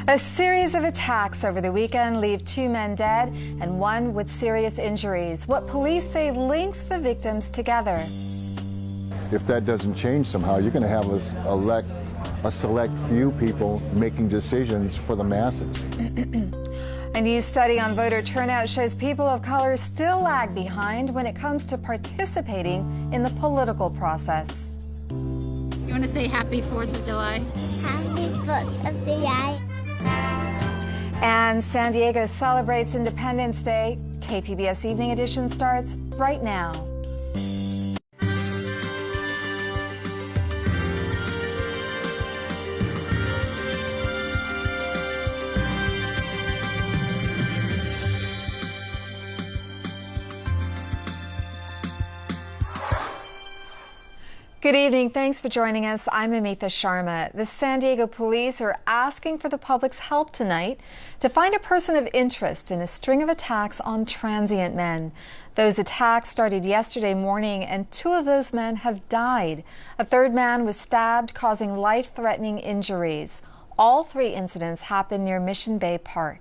A series of attacks over the weekend leave 2 men dead and 1 with serious injuries. What police say links the victims together. If that doesn't change somehow, you're going to have a select few people making decisions for the masses. A new study on voter turnout shows people of color still lag behind when it comes to participating in the political process. You want to say happy 4th of July? Happy 4th of July. And San Diego celebrates Independence Day. KPBS Evening Edition starts right now. Good evening. Thanks for joining us. I'm Amitha Sharma. The San Diego police are asking for the public's help tonight to find a person of interest in a string of attacks on transient men. Those attacks started yesterday morning, and 2 of those men have died. A 3rd man was stabbed, causing life-threatening injuries. All 3 incidents happened near Mission Bay Park.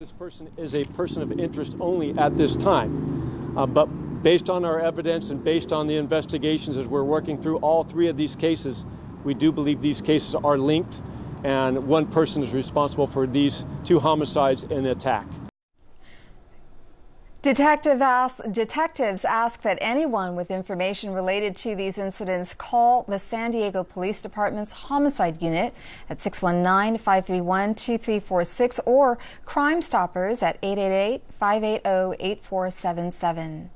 This person is a person of interest only at this time, but based on our evidence and based on the investigations as we're working through all 3 of these cases, we do believe these cases are linked, and 1 person is responsible for these 2 homicides and the attack. Detectives ask that anyone with information related to these incidents call the San Diego Police Department's Homicide Unit at 619-531-2346 or Crime Stoppers at 888-580-8477.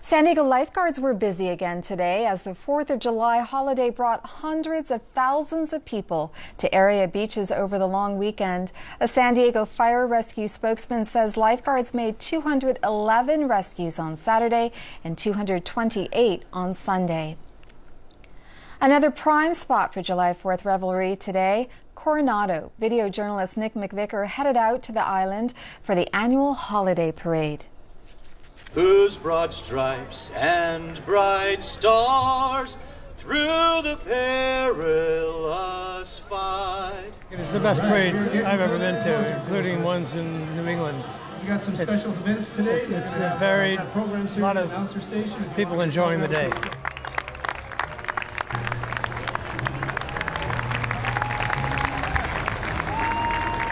San Diego lifeguards were busy again today as the 4th of July holiday brought hundreds of thousands of people to area beaches over the long weekend. A San Diego fire rescue spokesman says lifeguards made 211 rescues on Saturday and 228 on Sunday. Another prime spot for July 4th revelry today, Coronado. Video journalist Nick McVicker headed out to the island for the annual holiday parade. Whose broad stripes and bright stars through the perilous fight. It's the best parade I've ever been to, including ones in New England. We got some special events today. It's a very lot of people enjoying the day.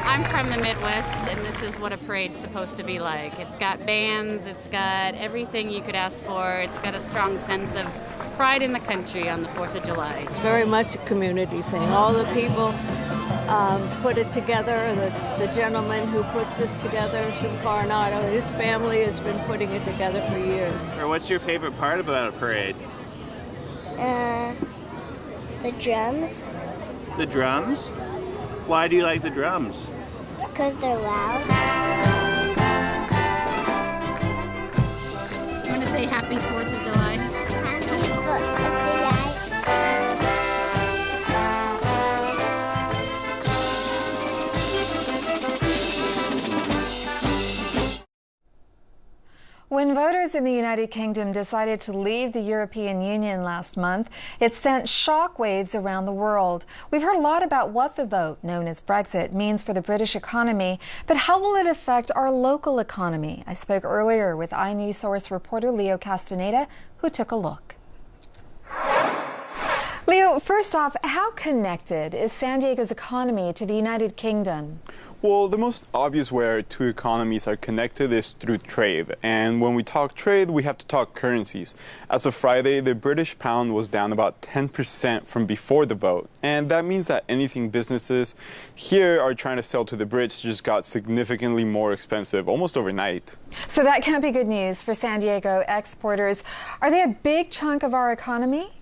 I'm from the Midwest, and this is what a parade's supposed to be like. It's got bands, it's got everything you could ask for. It's got a strong sense of pride in the country on the 4th of July. It's very much a community thing. All the people put it together. The gentleman who puts this together is from Coronado. His family has been putting it together for years. What's your favorite part about a parade? The drums. The drums? Why do you like the drums? Because they're loud. You want to say happy 4th of July? Happy 4th of July. When voters in the United Kingdom decided to leave the European Union last month, it sent shockwaves around the world. We've heard a lot about what the vote, known as Brexit, means for the British economy, but how will it affect our local economy? I spoke earlier with iNews Source reporter Leo Castaneda, who took a look. Leo, first off, how connected is San Diego's economy to the United Kingdom? Well, the most obvious way our 2 economies are connected is through trade. And when we talk trade, we have to talk currencies. As of Friday, the British pound was down about 10% from before the vote. And that means that anything businesses here are trying to sell to the Brits just got significantly more expensive almost overnight. So that can't be good news for San Diego exporters. Are they a big chunk of our economy?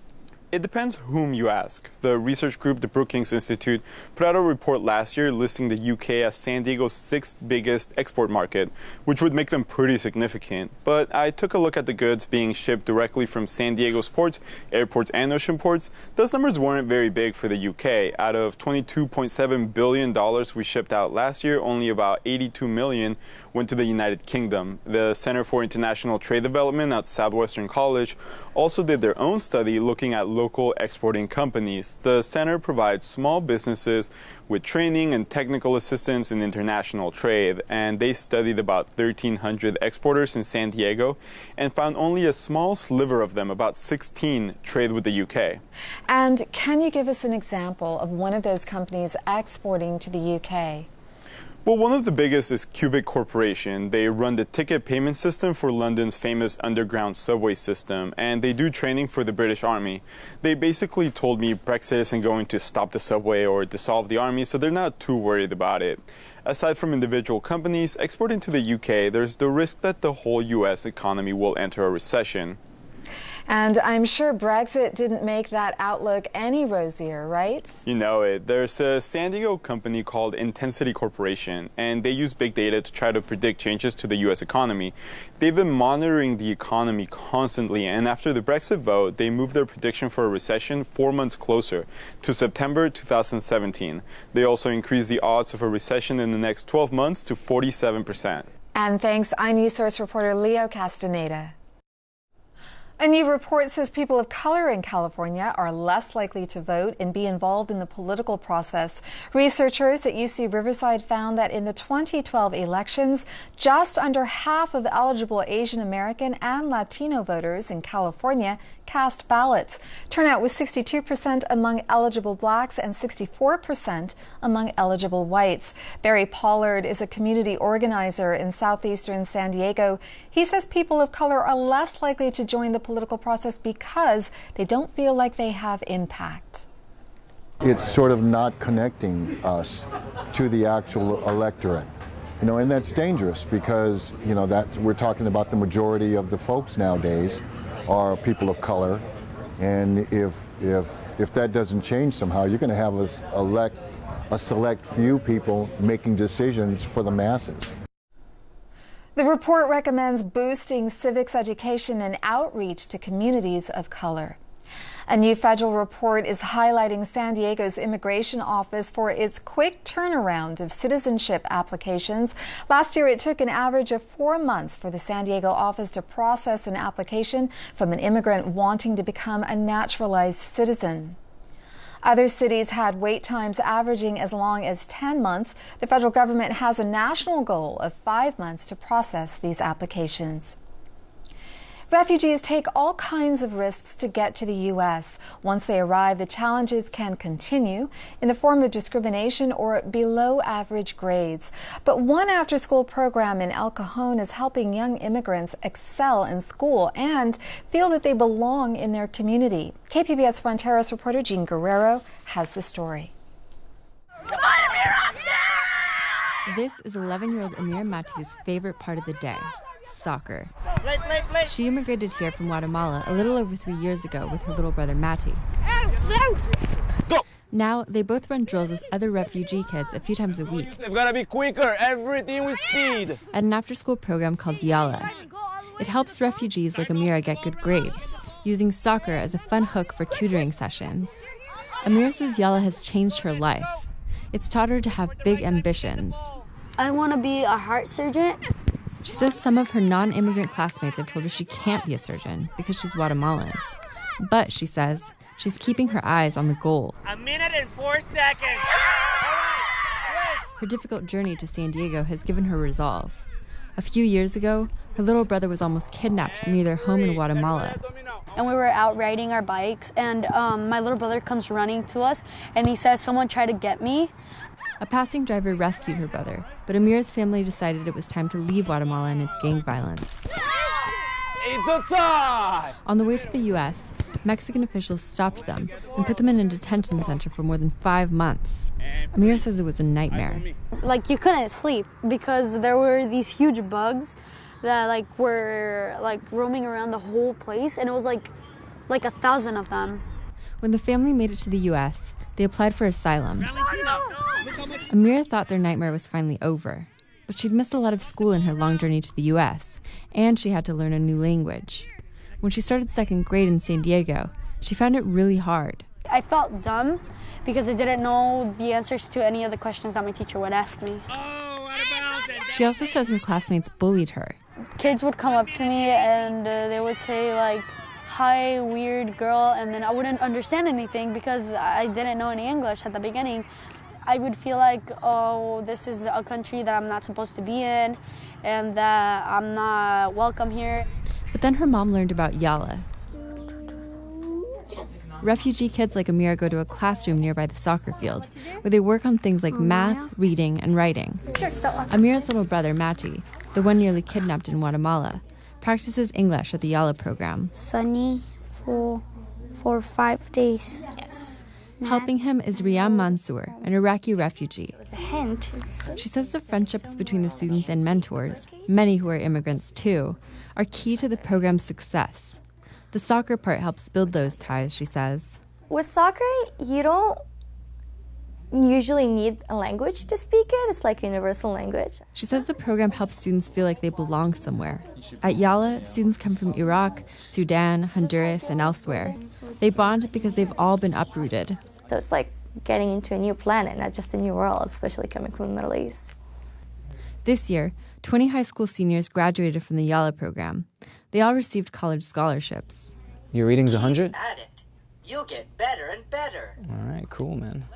It depends whom you ask. The research group, the Brookings Institute, put out a report last year listing the UK as San Diego's 6th biggest export market, which would make them pretty significant. But I took a look at the goods being shipped directly from San Diego's ports, airports, and ocean ports. Those numbers weren't very big for the UK. Out of $22.7 billion we shipped out last year, only about 82 million went to the United Kingdom. The Center for International Trade Development at Southwestern College also did their own study looking at local exporting companies. The center provides small businesses with training and technical assistance in international trade, and they studied about 1,300 exporters in San Diego and found only a small sliver of them, about 16, trade with the UK. And can you give us an example of one of those companies exporting to the UK? Well, one of the biggest is Cubic Corporation. They run the ticket payment system for London's famous underground subway system, and they do training for the British Army. They basically told me Brexit isn't going to stop the subway or dissolve the army, so they're not too worried about it. Aside from individual companies exporting to the UK, there's the risk that the whole US economy will enter a recession. And I'm sure Brexit didn't make that outlook any rosier, right? You know it. There's a San Diego company called Intensity Corporation, and they use big data to try to predict changes to the U.S. economy. They've been monitoring the economy constantly, and after the Brexit vote, they moved their prediction for a recession 4 months closer to September 2017. They also increased the odds of a recession in the next 12 months to 47%. And thanks, iNews Source reporter Leo Castaneda. A new report says people of color in California are less likely to vote and be involved in the political process. Researchers at UC Riverside found that in the 2012 elections, just under half of eligible Asian American and Latino voters in California cast ballots. Turnout was 62% among eligible blacks and 64% among eligible whites. Barry Pollard is a community organizer in southeastern San Diego. He says people of color are less likely to join the political process because they don't feel like they have impact. It's sort of not connecting us to the actual electorate. You know, and that's dangerous because, you know, that we're talking about the majority of the folks nowadays are people of color, and if that doesn't change somehow, you're going to have us elect a select few people making decisions for the masses. The report recommends boosting civics education and outreach to communities of color. A new federal report is highlighting San Diego's immigration office for its quick turnaround of citizenship applications. Last year, it took an average of 4 months for the San Diego office to process an application from an immigrant wanting to become a naturalized citizen. Other cities had wait times averaging as long as 10 months. The federal government has a national goal of 5 months to process these applications. Refugees take all kinds of risks to get to the U.S. Once they arrive, the challenges can continue in the form of discrimination or below average grades. But one after-school program in El Cajon is helping young immigrants excel in school and feel that they belong in their community. KPBS Fronteras reporter Jean Guerrero has the story. Come on, Amira! This is 11-year-old Amira Mati's favorite part of the day. Soccer. She immigrated here from Guatemala a little over 3 years ago with her little brother Mati. Now they both run drills with other refugee kids a few times a week. They've got to be quicker, everything with speed. At an after-school program called Yala. It helps refugees like Amira get good grades, using soccer as a fun hook for tutoring sessions. Amira says Yala has changed her life. It's taught her to have big ambitions. I want to be a heart surgeon. She says some of her non-immigrant classmates have told her she can't be a surgeon because she's Guatemalan. But, she says, she's keeping her eyes on the goal. 1 minute and 4 seconds. Her difficult journey to San Diego has given her resolve. A few years ago, her little brother was almost kidnapped near their home in Guatemala. And we were out riding our bikes, and my little brother comes running to us, and he says, "Someone tried to get me." A passing driver rescued her brother, but Amira's family decided it was time to leave Guatemala and its gang violence. It's a tie! On the way to the U.S., Mexican officials stopped them and put them in a detention center for more than 5 months. Amira says it was a nightmare. Like, you couldn't sleep because there were these huge bugs that were roaming around the whole place, and it was like 1,000 of them. When the family made it to the U.S., they applied for asylum. Amira thought their nightmare was finally over, but she'd missed a lot of school in her long journey to the U.S., and she had to learn a new language. When she started second grade in San Diego, she found it really hard. I felt dumb because I didn't know the answers to any of the questions that my teacher would ask me. She also says her classmates bullied her. Kids would come up to me and they would say, like, "Hi, weird girl," and then I wouldn't understand anything because I didn't know any English at the beginning. I would feel like, oh, this is a country that I'm not supposed to be in and that I'm not welcome here. But then her mom learned about Yala. Refugee kids like Amira go to a classroom nearby the soccer field where they work on things like math, reading, and writing. Amira's little brother, Mati, the one nearly kidnapped in Guatemala, practices English at the Yala program. Sunny for 5 days. Yes. Helping him is Riyam Mansour, an Iraqi refugee. She says the friendships between the students and mentors, many who are immigrants too, are key to the program's success. The soccer part helps build those ties, she says. With soccer, you don't usually need a language to speak it. It's like a universal language. She says the program helps students feel like they belong somewhere. At Yala, students come from Iraq, Sudan, Honduras, and elsewhere. They bond because they've all been uprooted. So it's like getting into a new planet, not just a new world, especially coming from the Middle East. This year, 20 high school seniors graduated from the Yala program. They all received college scholarships. Your reading's 100? At it. You'll get better and better. All right, cool, man.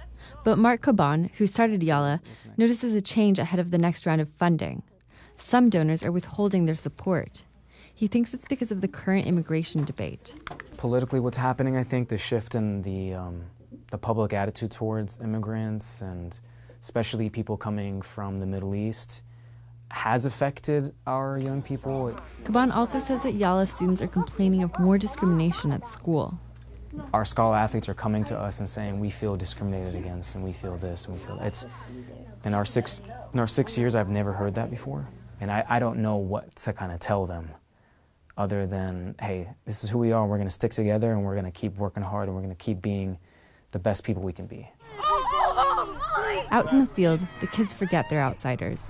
But Mark Caban, who started Yala, notices a change ahead of the next round of funding. Some donors are withholding their support. He thinks it's because of the current immigration debate. Politically, what's happening, I think, the shift in the public attitude towards immigrants, and especially people coming from the Middle East, has affected our young people. Caban also says that Yala students are complaining of more discrimination at school. Our scholar athletes are coming to us and saying we feel discriminated against, and we feel this, and we feel that. It's in our 6 years, I've never heard that before, and I don't know what to kind of tell them, other than, hey, this is who we are. We're going to stick together, and we're going to keep working hard, and we're going to keep being the best people we can be. Out in the field, the kids forget they're outsiders.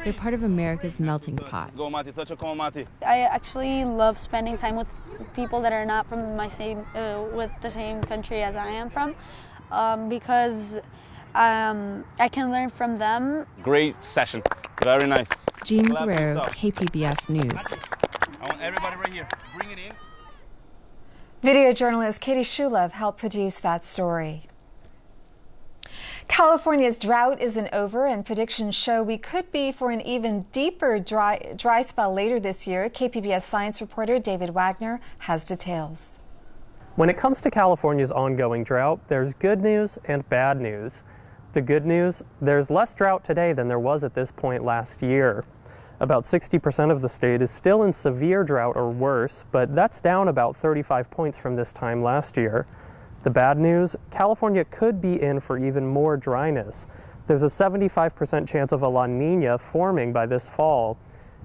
They're part of America's melting pot. I actually love spending time with people that are not from my with the same country as I am from, because I can learn from them. Great session. Very nice. Jean Guerrero, KPBS News. I want everybody right here. Bring it in. Video journalist Katie Shulev helped produce that story. California's drought isn't over, and predictions show we could be for an even deeper dry spell later this year. KPBS science reporter David Wagner has details. When it comes to California's ongoing drought, there's good news and bad news. The good news, there's less drought today than there was at this point last year. About 60% of the state is still in severe drought or worse, but that's down about 35 points from this time last year. The bad news, California could be in for even more dryness. There's a 75% chance of a La Niña forming by this fall.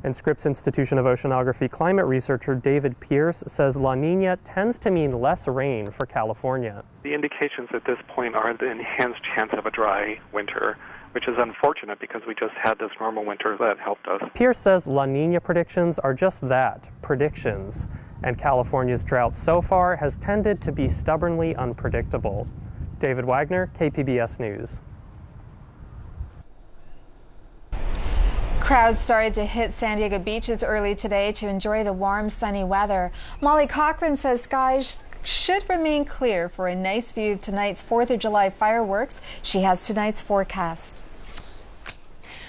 And Scripps Institution of Oceanography climate researcher David Pier says La Niña tends to mean less rain for California. The indications at this point are the enhanced chance of a dry winter, which is unfortunate because we just had this normal winter that helped us. Pier says La Niña predictions are just that, predictions. And California's drought so far has tended to be stubbornly unpredictable. David Wagner, KPBS News. Crowds started to hit San Diego beaches early today to enjoy the warm, sunny weather. Molly Cochran says skies should remain clear for a nice view of tonight's 4th of July fireworks. She has tonight's forecast.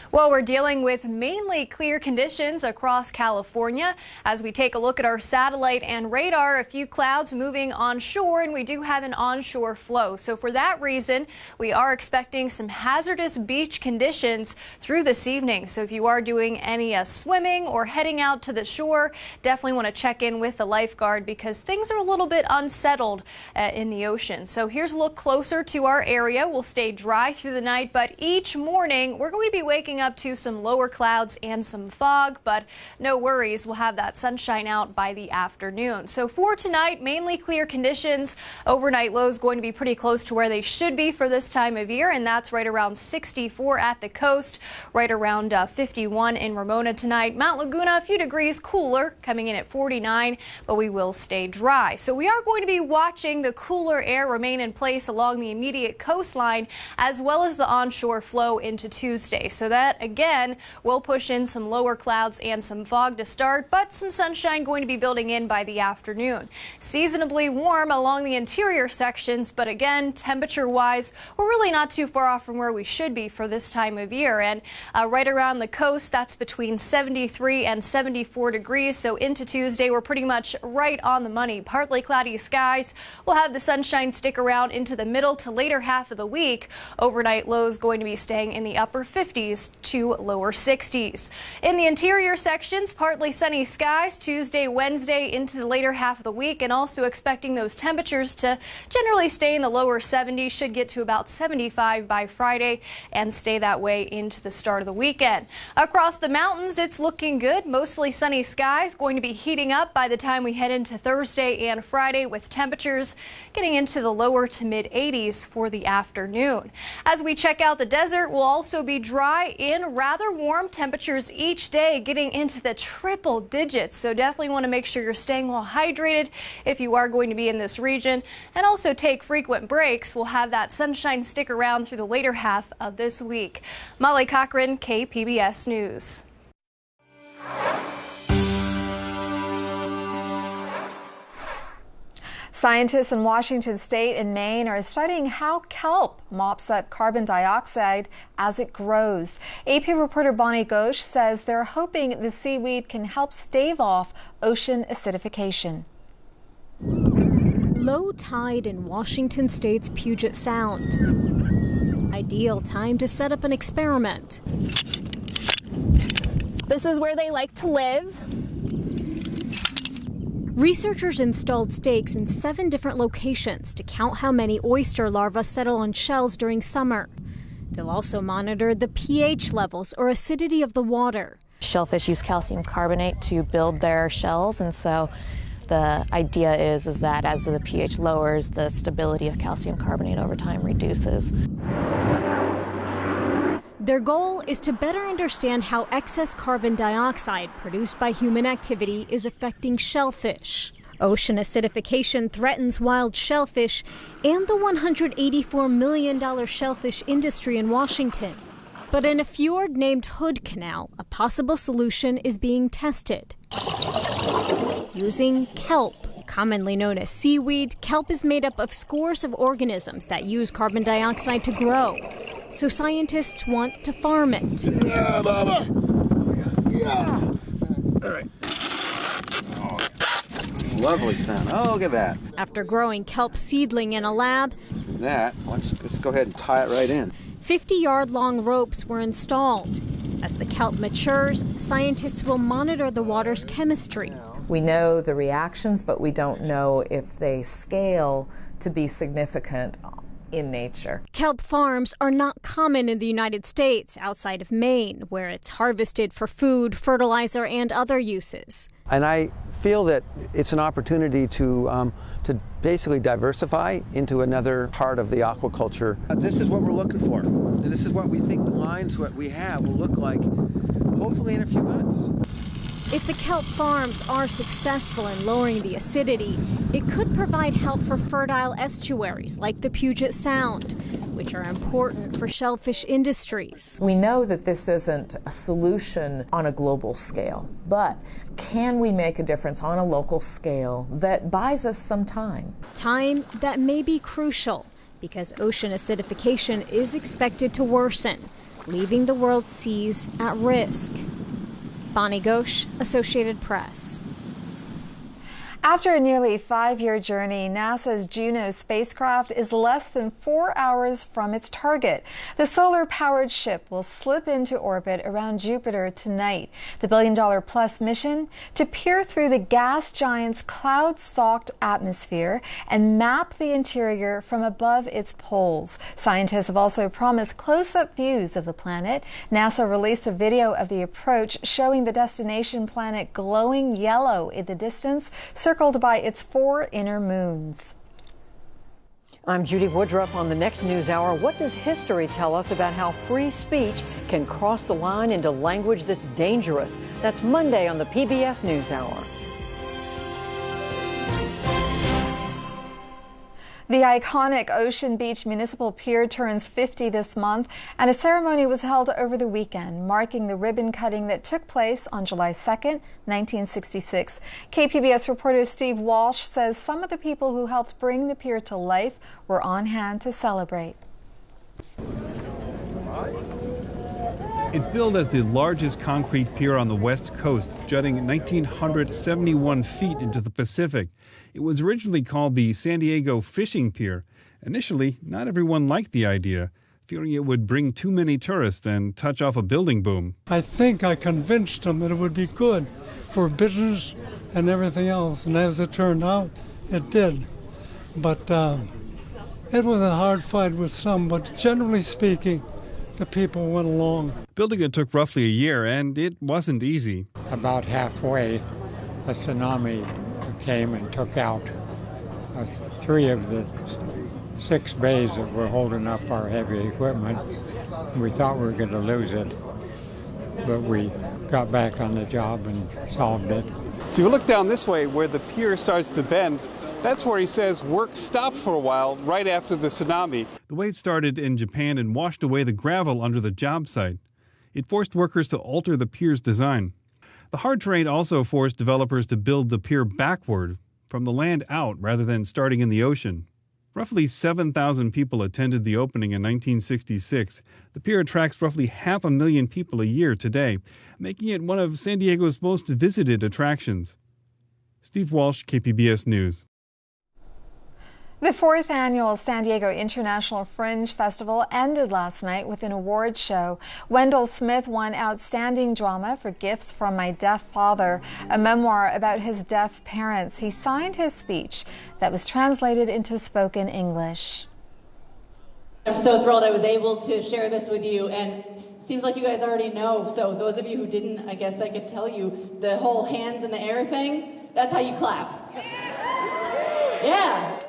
Well, we're dealing with mainly clear conditions across California. As we take a look at our satellite and radar, a few clouds moving onshore, and we do have an onshore flow. So for that reason, we are expecting some hazardous beach conditions through this evening. So if you are doing any swimming or heading out to the shore, definitely want to check in with the lifeguard because things are a little bit unsettled in the ocean. So here's a look closer to our area. We'll stay dry through the night, but each morning we're going to be waking waking up to some lower clouds and some fog, but no worries, we'll have that sunshine out by the afternoon. So for tonight, mainly clear conditions. Overnight lows going to be pretty close to where they should be for this time of year, and that's right around 64 at the coast, right around 51 in Ramona tonight. Mount Laguna, a few degrees cooler, coming in at 49, but we will stay dry. So we are going to be watching the cooler air remain in place along the immediate coastline, as well as the onshore flow into Tuesday. So that, again, will push in some lower clouds and some fog to start, but some sunshine going to be building in by the afternoon. Seasonably warm along the interior sections, but again, temperature-wise, we're really not too far off from where we should be for this time of year. And right around the coast, that's between 73 and 74 degrees. So into Tuesday, we're pretty much right on the money. Partly cloudy skies. We'll have the sunshine stick around into the middle to later half of the week. Overnight lows going to be staying in the upper 50s to lower 60s. In the interior sections, partly sunny skies Tuesday, Wednesday into the later half of the week, and also expecting those temperatures to generally stay in the lower 70s. Should get to about 75 by Friday and stay that way into the start of the weekend. Across the mountains, it's looking good. Mostly sunny skies, going to be heating up by the time we head into Thursday and Friday, with temperatures getting into the lower to mid 80s for the afternoon. As we check out the desert, we'll also be dry in rather warm temperatures each day, getting into the triple digits. So definitely want to make sure you're staying well hydrated if you are going to be in this region, and also take frequent breaks. We'll have that sunshine stick around through the later half of this week. Molly Cochran, KPBS News. Scientists in Washington State and Maine are studying how kelp mops up carbon dioxide as it grows. AP reporter Bonnie Ghosh says they're hoping the seaweed can help stave off ocean acidification. Low tide in Washington State's Puget Sound. Ideal time to set up an experiment. This is where they like to live. Researchers installed stakes in 7 different locations to count how many oyster larvae settle on shells during summer. They'll also monitor the pH levels, or acidity, of the water. Shellfish use calcium carbonate to build their shells, and so the idea is that as the pH lowers, the stability of calcium carbonate over time reduces. Their goal is to better understand how excess carbon dioxide produced by human activity is affecting shellfish. Ocean acidification threatens wild shellfish and the $184 million shellfish industry in Washington. But in a fjord named Hood Canal, a possible solution is being tested. Using kelp. Commonly known as seaweed, kelp is made up of scores of organisms that use carbon dioxide to grow. So scientists want to farm it. Yeah, Bubba! Yeah! All right. Oh, lovely sound. Oh, look at that. After growing kelp seedling in a lab, let's go ahead and tie it right in. 50-yard-long ropes were installed. As the kelp matures, scientists will monitor the water's chemistry. We know the reactions, but we don't know if they scale to be significant in nature. Kelp farms are not common in the United States outside of Maine, where it's harvested for food, fertilizer, and other uses. And I feel that it's an opportunity to basically diversify into another part of the aquaculture. This is what we're looking for. And this is what we think the lines what we have will look like, hopefully in a few months. If the kelp farms are successful in lowering the acidity, it could provide help for fertile estuaries like the Puget Sound, which are important for shellfish industries. We know that this isn't a solution on a global scale, but can we make a difference on a local scale that buys us some time? Time that may be crucial, because ocean acidification is expected to worsen, leaving the world's seas at risk. Bonnie Ghosh, Associated Press. After a nearly 5-year journey, NASA's Juno spacecraft is less than 4 hours from its target. The solar-powered ship will slip into orbit around Jupiter tonight. The billion-dollar-plus mission to peer through the gas giant's cloud-soaked atmosphere and map the interior from above its poles. Scientists have also promised close-up views of the planet. NASA released a video of the approach showing the destination planet glowing yellow in the distance, circled by its 4 inner moons. I'm Judy Woodruff. On the next News Hour, what does history tell us about how free speech can cross the line into language that's dangerous? That's Monday on the PBS News Hour. The iconic Ocean Beach Municipal Pier turns 50 this month, and a ceremony was held over the weekend, marking the ribbon cutting that took place on July 2nd, 1966. KPBS reporter Steve Walsh says some of the people who helped bring the pier to life were on hand to celebrate. It's billed as the largest concrete pier on the West Coast, jutting 1,971 feet into the Pacific. It was originally called the San Diego Fishing Pier. Initially, not everyone liked the idea, fearing it would bring too many tourists and touch off a building boom. I think I convinced them that it would be good for business and everything else, and as it turned out, it did. But it was a hard fight with some, but generally speaking, the people went along. Building it took roughly a year, and it wasn't easy. About halfway, a tsunami came and took out 3 of the 6 bays that were holding up our heavy equipment. We thought we were going to lose it, but we got back on the job and solved it. So you look down this way where the pier starts to bend. That's where he says work stopped for a while right after the tsunami. The wave started in Japan and washed away the gravel under the job site. It forced workers to alter the pier's design. The hard terrain also forced developers to build the pier backward, from the land out rather than starting in the ocean. Roughly 7,000 people attended the opening in 1966. The pier attracts roughly 500,000 people a year today, making it one of San Diego's most visited attractions. Steve Walsh, KPBS News. The 4th annual San Diego International Fringe Festival ended last night with an awards show. Wendell Smith won Outstanding Drama for Gifts from My Deaf Father, a memoir about his deaf parents. He signed his speech that was translated into spoken English. I'm so thrilled I was able to share this with you, and it seems like you guys already know, so those of you who didn't, I guess I could tell you, the whole hands in the air thing, that's how you clap. Yeah.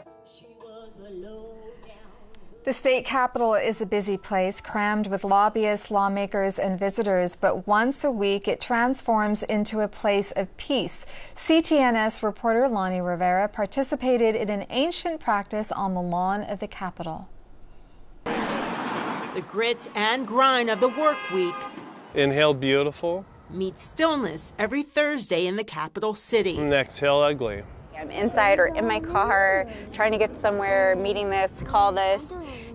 The state capitol is a busy place, crammed with lobbyists, lawmakers, and visitors, but once a week it transforms into a place of peace. CTNS reporter Lonnie Rivera participated in an ancient practice on the lawn of the Capitol. The grit and grind of the work week. Inhale beautiful. Meet stillness every Thursday in the capital city. And exhale ugly. I'm inside or in my car, trying to get somewhere, meeting this, call this.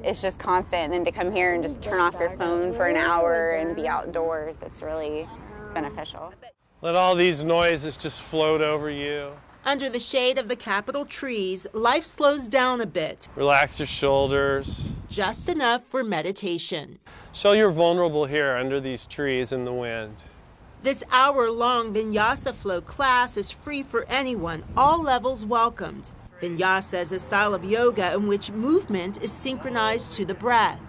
It's just constant. And then to come here and just turn off your phone for an hour and be outdoors, it's really beneficial. Let all these noises just float over you. Under the shade of the Capitol trees, life slows down a bit. Relax your shoulders. Just enough for meditation. So you're vulnerable here under these trees in the wind. This hour-long Vinyasa flow class is free for anyone, all levels welcomed. Vinyasa is a style of yoga in which movement is synchronized to the breath.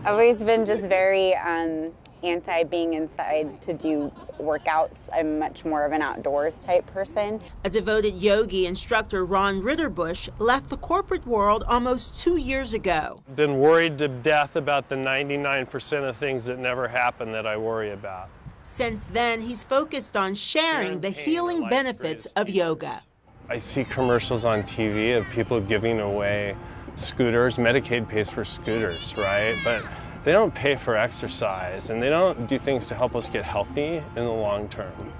I've always been just very anti being inside to do workouts. I'm much more of an outdoors type person. A devoted yogi instructor, Ron Ritterbush, left the corporate world almost 2 years ago. Been worried to death about the 99% of things that never happen that I worry about. Since then, he's focused on sharing the healing benefits of yoga. I see commercials on TV of people giving away scooters. Medicaid pays for scooters, right? But they don't pay for exercise, and they don't do things to help us get healthy in the long term.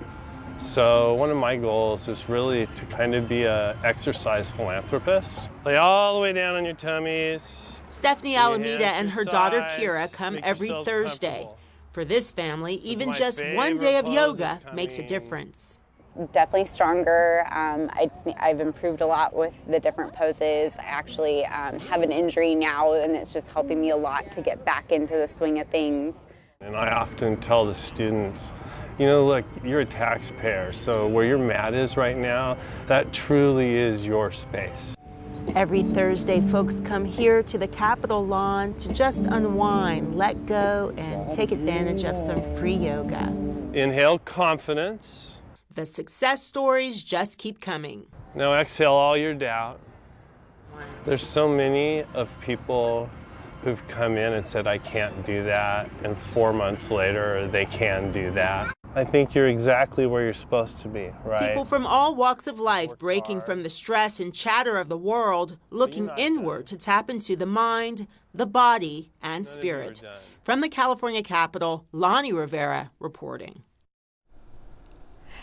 So one of my goals is really to kind of be an exercise philanthropist. Lay all the way down on your tummies. Stephanie Alameda and her daughter Kira come every Thursday. For this family, even just one day of yoga makes a difference. definitely stronger. I've improved a lot with the different poses. I actually have an injury now, and it's just helping me a lot to get back into the swing of things. And I often tell the students, you know, look, you're a taxpayer, so where your mat is right now, that truly is your space. Every Thursday, folks come here to the Capitol lawn to just unwind, let go, and take advantage of some free yoga. Inhale confidence. The success stories just keep coming. Now exhale all your doubt. There's so many of people who've come in and said, I can't do that, and 4 months later, they can do that. I think you're exactly where you're supposed to be, right? People from all walks of life breaking from the stress and chatter of the world, looking inward to tap into the mind, the body, and spirit. From the California Capitol, Lonnie Rivera reporting.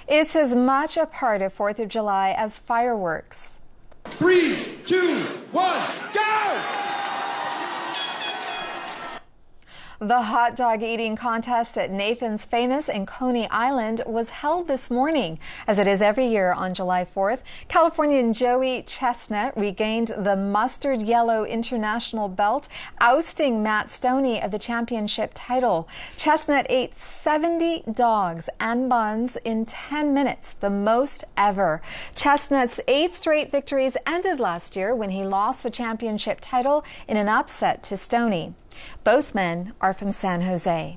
It's as much a part of 4th of July as fireworks. 3, 2, 1, go! The hot dog eating contest at Nathan's Famous in Coney Island was held this morning. As it is every year on July 4th, Californian Joey Chestnut regained the mustard yellow international belt, ousting Matt Stoney of the championship title. Chestnut ate 70 dogs and buns in 10 minutes, the most ever. Chestnut's 8 straight victories ended last year when he lost the championship title in an upset to Stoney. Both men are from San Jose.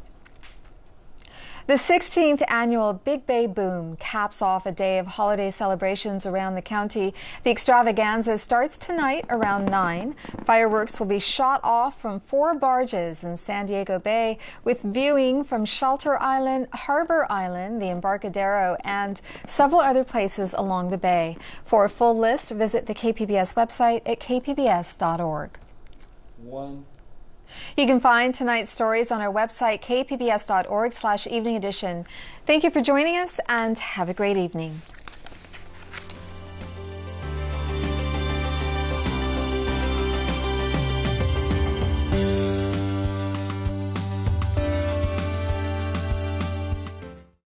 The 16th annual Big Bay Boom caps off a day of holiday celebrations around the county. The extravaganza starts tonight around 9. Fireworks will be shot off from 4 barges in San Diego Bay, with viewing from Shelter Island, Harbor Island, the Embarcadero, and several other places along the bay. For a full list, visit the KPBS website at kpbs.org. You can find tonight's stories on our website, kpbs.org/evening edition. Thank you for joining us and have a great evening.